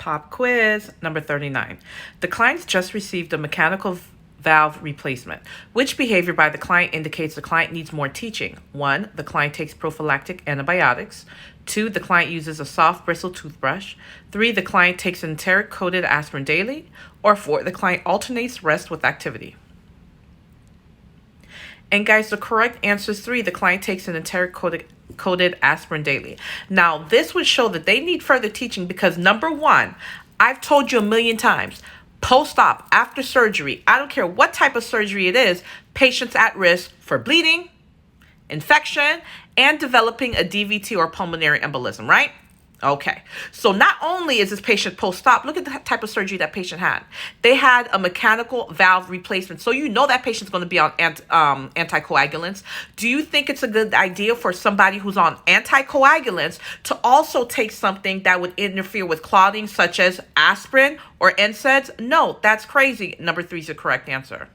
Pop quiz number 39. The client's just received a mechanical valve replacement. Which behavior by the client indicates the client needs more teaching? 1. The client takes prophylactic antibiotics. 2. The client uses a soft bristle toothbrush. 3. The client takes an enteric-coated aspirin daily. Or 4. The client alternates rest with activity. And guys, the correct answer is 3. The client takes an enteric-coated aspirin daily. Now, this would show that they need further teaching because number 1, I've told you a million times, post-op, after surgery, I don't care what type of surgery it is, patients at risk for bleeding, infection, and developing a DVT or pulmonary embolism, right? Okay, so not only is this patient post-op, look at the type of surgery that patient had. They had a mechanical valve replacement. So you know that patient's going to be on anticoagulants. Do you think it's a good idea for somebody who's on anticoagulants to also take something that would interfere with clotting, such as aspirin or NSAIDs? No, that's crazy. Number 3 is the correct answer.